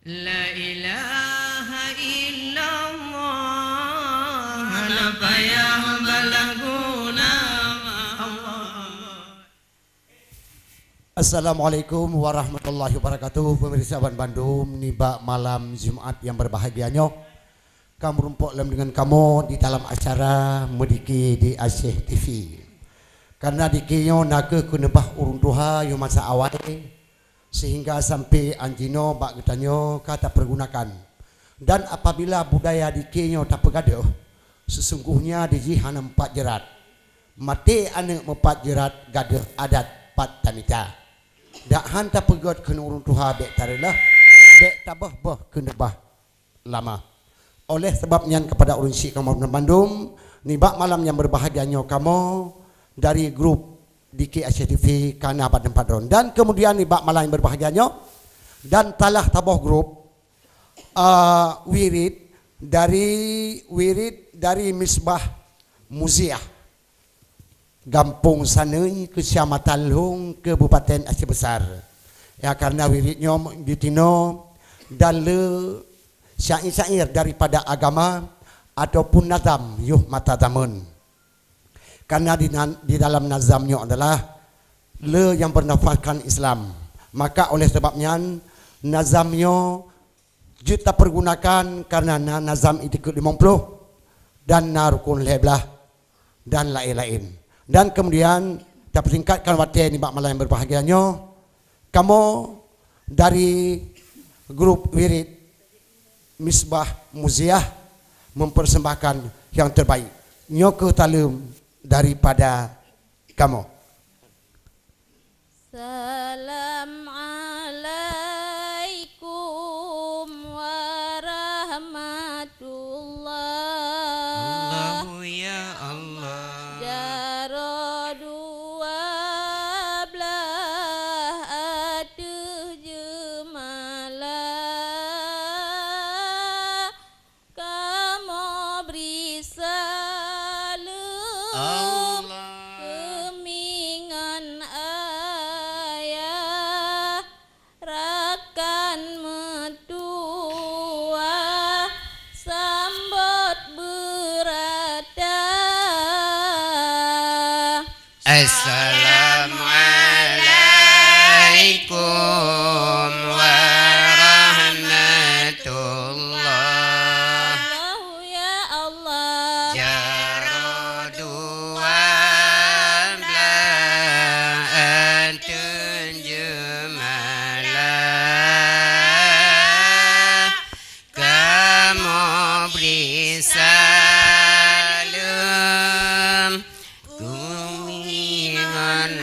La ilaha illallah la payah balaguna Allah. Assalamualaikum warahmatullahi wabarakatuh. Pemirsa Ban Bandung, niba malam Jumat yang berbahagianya. Kamu rumpuk dengan kamu di dalam acara Mediki di Aceh TV. Karena dikiyo naga kunebah urun tuha yo masa awal sehingga sampai anjino bak getanyo kata pergunakan. Dan apabila budaya dikiyo tak pegaduh, sesungguhnya dijihan 4 jerat. Mati ane 4 jerat gaduh adat pat tanita. Dak hanta pegat kena urun tuha bek tarelah bek tabah bah kunebah lama. Oleh sebabnya kepada urun syik kamu Bandung, nibak malam yang berbahagianya kamu dari grup Diki Aceh TV Kana Badan Padron, dan kemudian nibak malam yang berbahagianya dan talah tabah grup wirid dari Misbah Muziah Gampung Sanei, Kecamatan Lung, Kabupaten Aceh Besar. Ya, karena wiridnya ditino dan syair-syair daripada agama ataupun nazam yuh matadamun. Karena di dalam nazamnya adalah le yang bernafaskan Islam. Maka oleh sebabnya nazamnya kita pergunakan karena nazam itu 50 dan rukun leblah dan lain-lain. Dan kemudian kita persingkatkan waktu ini bak malam yang berbahagianya. Kamu dari grup wirid Misbah Muziah mempersembahkan yang terbaik. Nyoko talum daripada kamu. Salam alaikum warahmatullah. Allahu ya Allah. Jaro dua belah atuh jemalah kamu beri salam kemingan ayah rakan metua sambut berada. Assalamualaikum warahmatullah. Allahu ya Allah. Jaro dua belah jemalah kamu beri salam kumingan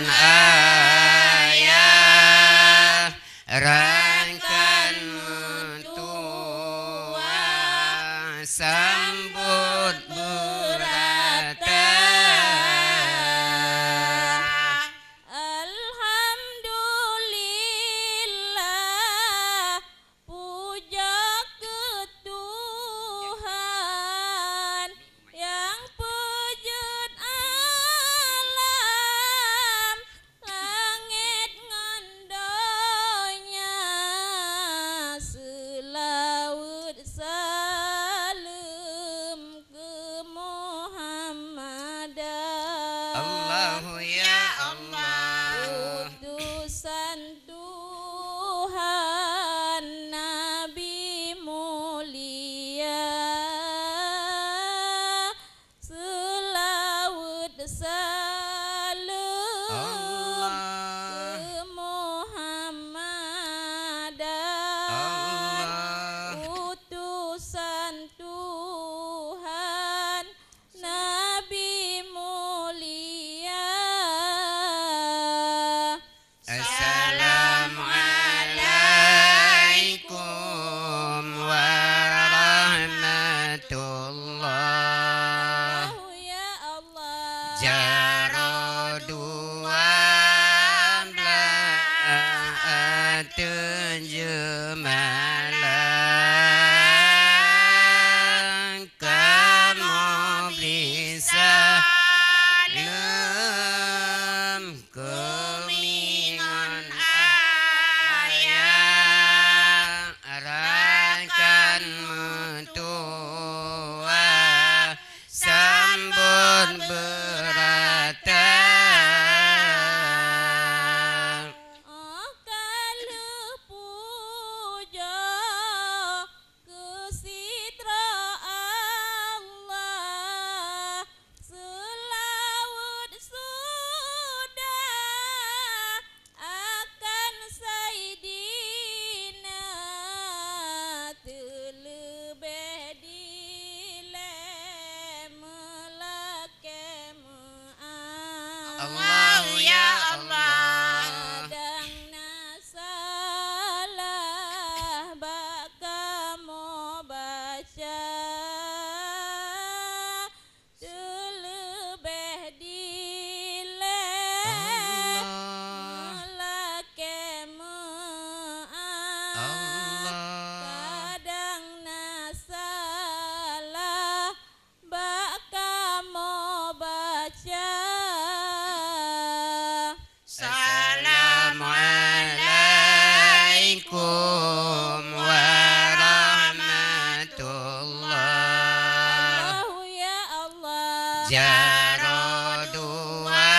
Jaro dua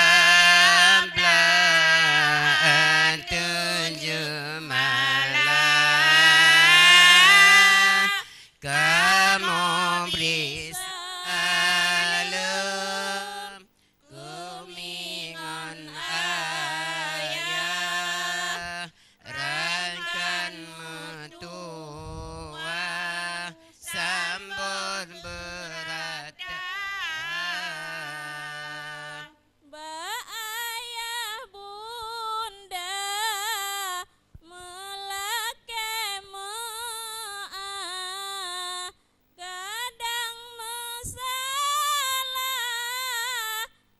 belah tujuh malam kamu beri salam kumingon ayah rangkan metua sambut berata Ba ayah bunda melake meah kadang mesalah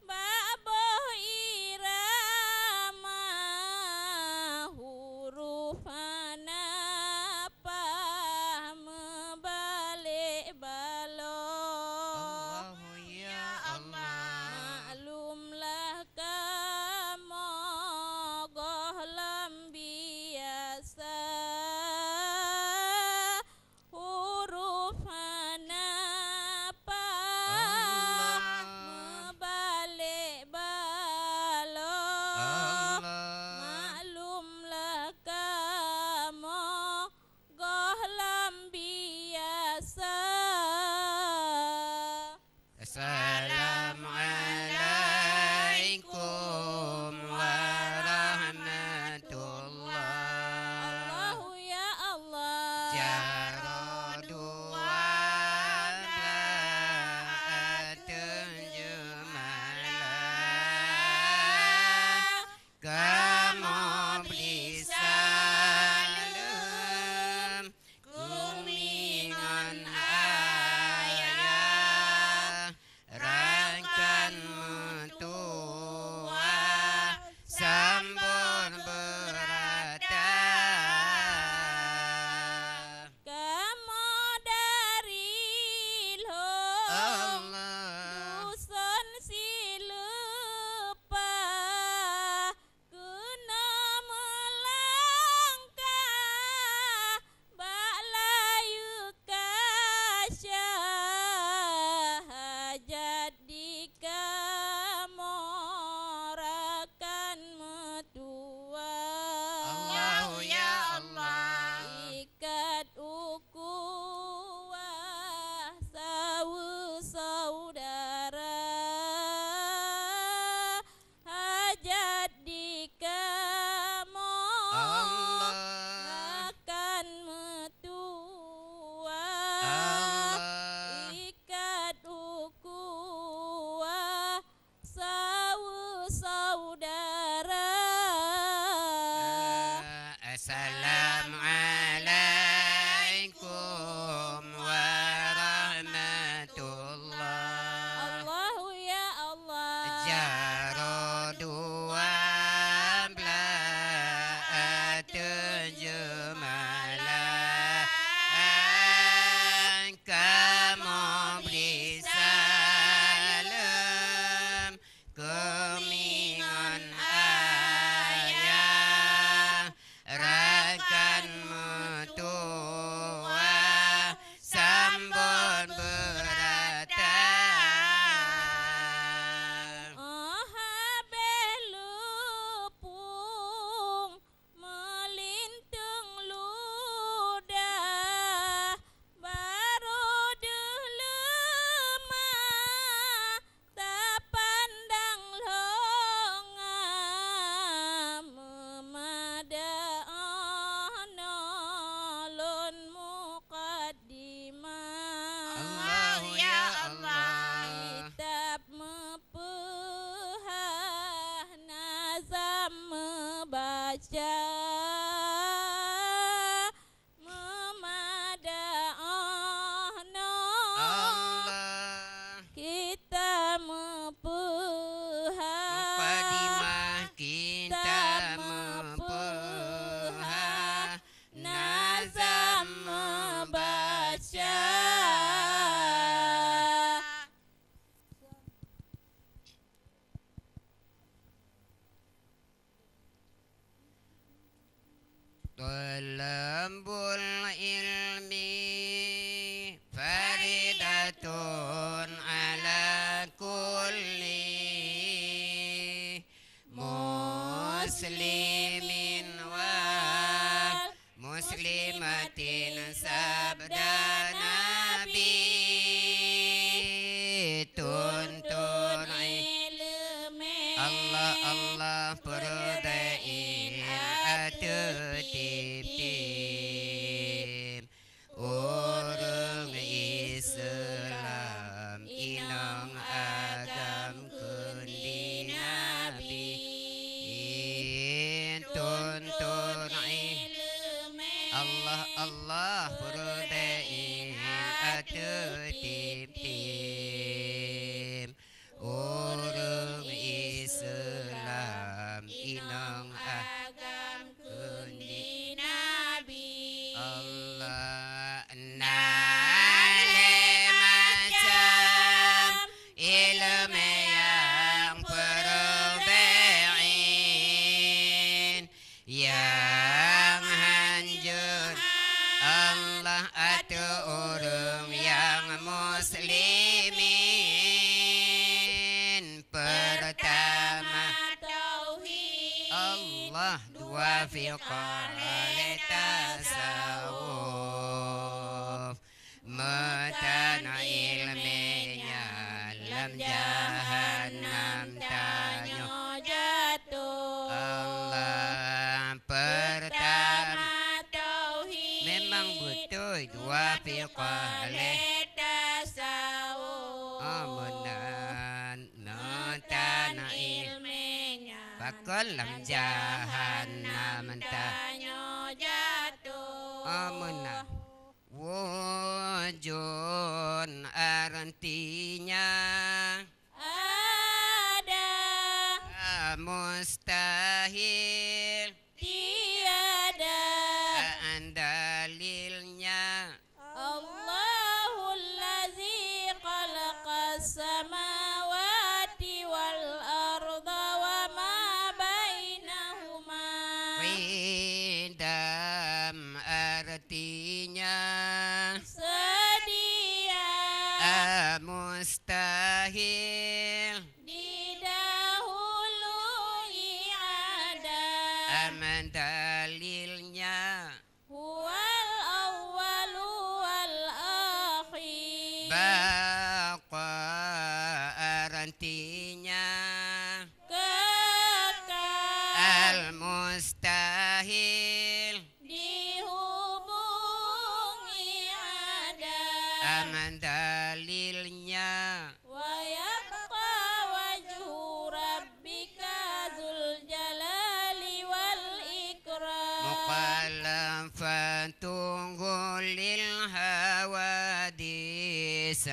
baboh irama huruf apa membalik balok Allahu ya Allah maklumlah kamu gohlam biasa huruf apa membalik balok Allah maklumlah kamu gohlam biasa Assalamualaikum warahmatullah Allahu ya Allah Jaro dua belah tujuh malam kamu beri salam kumingon ayah rangkan metua sambut berata sabda Nabi tuntun Allah Allah perdai atu tip-tip orang Islam inang agam kundi Nabi tuntun Allah Allah perdai atu tip-tip orang Islam inang agam kundi Nabi Allah nale macam ilmu yang perbain yang hanjur Allah atau orang yang muslimin pertama Allah dua fiqah tasawuf matana ilminya lam jahannam tanyo jatuh Allah pertama memang betul dua fiqah amanan notana ilminya bakal lam jahannam tanyo jatuh amanah wujud artinya ada mustahil tiada dalilnya Allahul ladzi khalaqas samawati wal arda wa ma bainahuma Qidam artinya sedia mustahil didahului ada aman dalilnya huwal awwalu wal akhir baqa artinya kekal al mustahil dihubungi ada aman dalilnya wa yabqa wajhu rabbika dzul jalali wal ikram mukhalafan tunggulil hawadis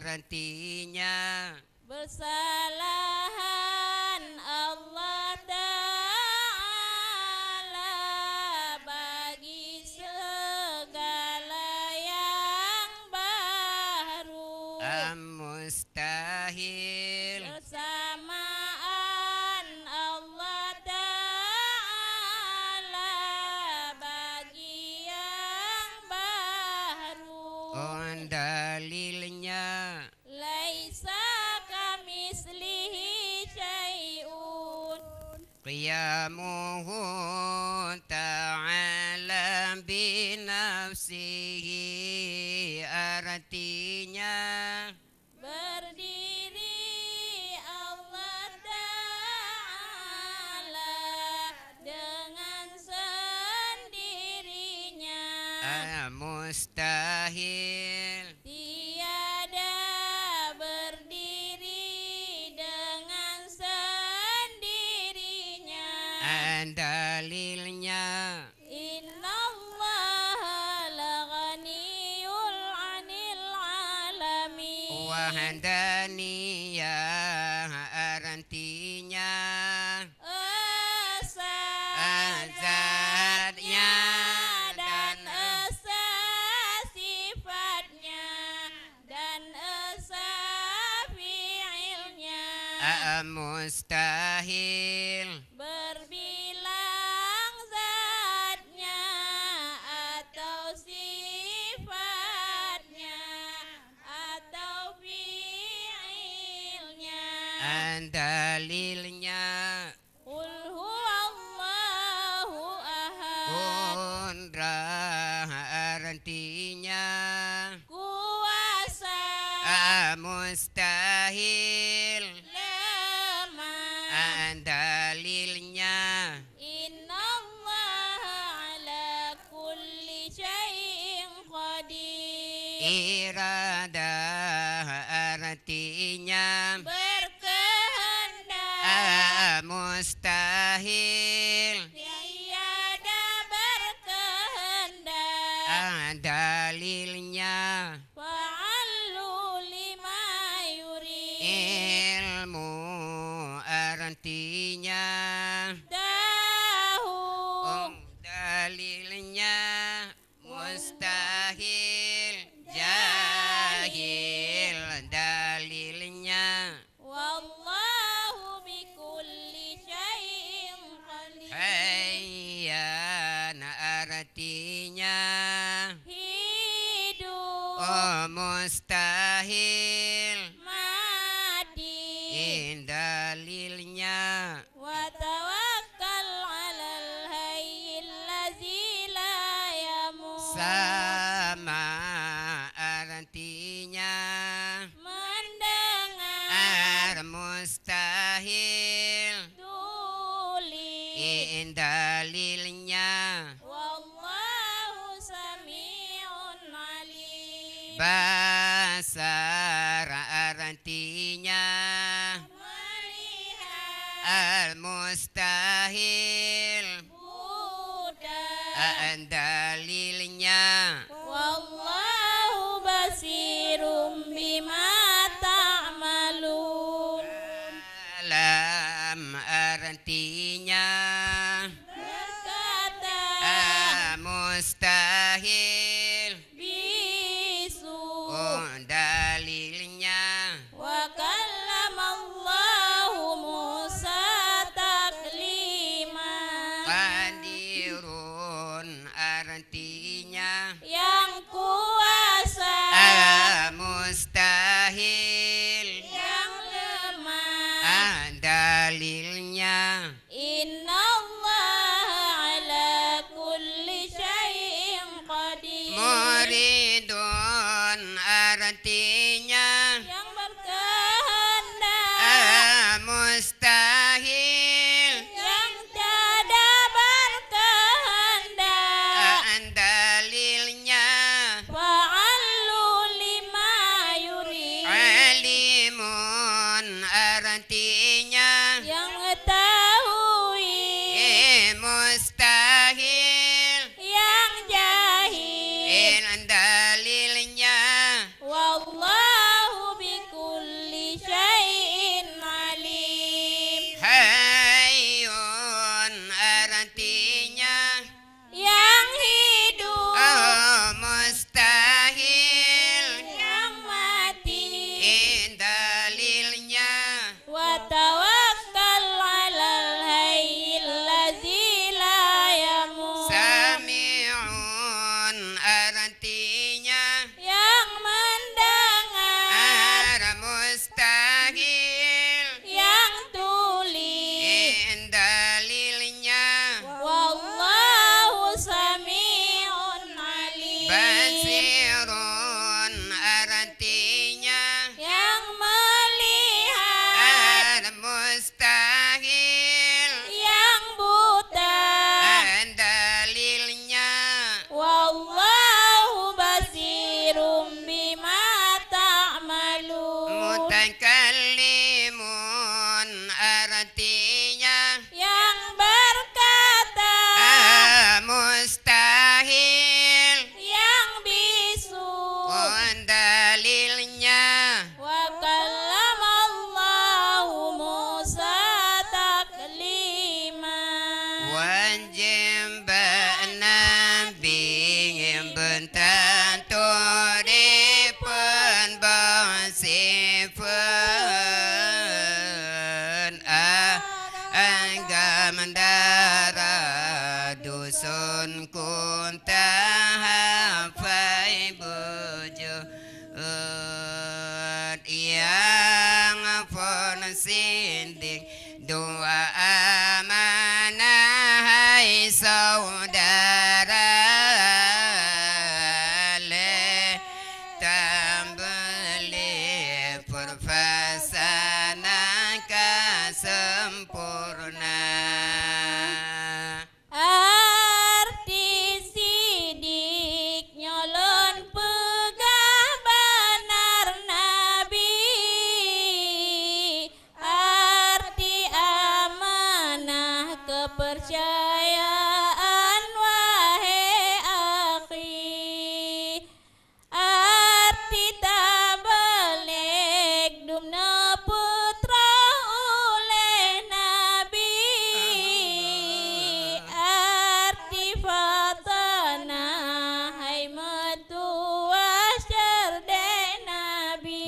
artinya bersalahan Allah Ta'ala bagi segala yang baru mustahil bersamaan Allah Ta'ala bagi yang baru dalilnya laisa kamislihi syai'un qiyamuhu ta'ala binafsihi artinya berdiri Allah Ta'ala dengan sendirinya mustahil tiada berdiri dengan sendirinya dalilnya innallaha laghaniyul 'anil 'alamin wahdaniyah artinya zatnya dan esa sifatnya dan esa fi'ilnya mustahil berbilang zatnya atau sifatnya atau fi'ilnya dalilnya qul huwallahu ahad artinya kuasa mustahil lemah dalilnya innallaha ala kulli syai'in qadir irada artinya berkehendak mustahil tiada berkehendak dalilnya fa'allu lima yurid ilmu artinya tahu dalilnya mustahil jahil dalilnya wallahu bikulli syai'in qadir hayyan artinya hidup mustahil mati dalilnya wa tawakkal 'alal hayyil ladzi la yamut sama artinya mendengar mustahil tuli dalilnya wallahu sami'un alim basar artinya melihat mustahil budak dalilnya wallahu basirum bima ta'malun alam artinya berkata mustahil bisu dalilnya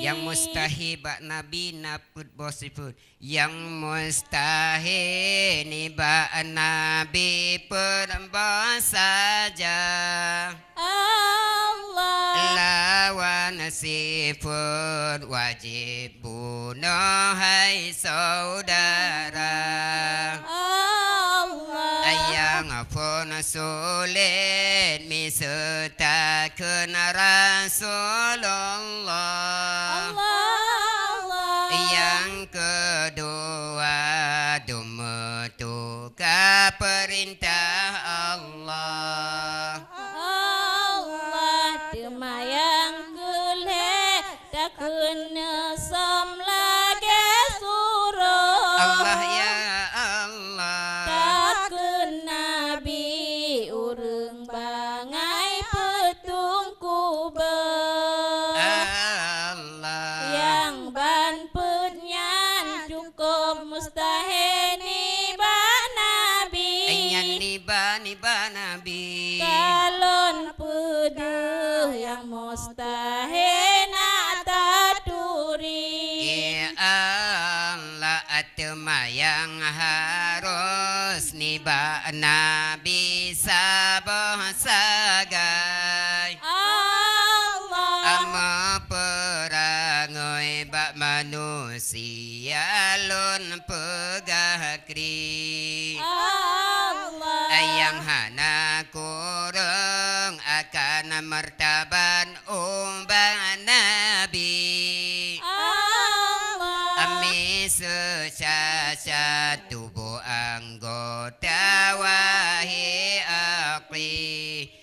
Yang mustahil bak Nabi naput bosipun. Yang mustahil ni bak Nabi perempuan saja. Allah Lawan sifat wajib bunuh hai saudara. Allah Yang pun sulit misertakan Rasulullah. Allah Yang kedua memetukan perintah Allah. Allah demayang kuleh tak kena som lagi suruh. Allah ya Allah. Tak kena Nabi urang bangai petung kubur. Allah. Yang ban penyan cukup mustahil ni ba Nabi. Yang niba Nabi. Kalon peduh yang mustahil nak taturi. Ya Allah atma yang harus niba Nabi sabah sagai. Allah Ama perangai bak manusia lon pegahkri. Allah Ayang hana kurang akan martaban umbang Nabi. Allah Ami secaca tubuh anggota wahi akli.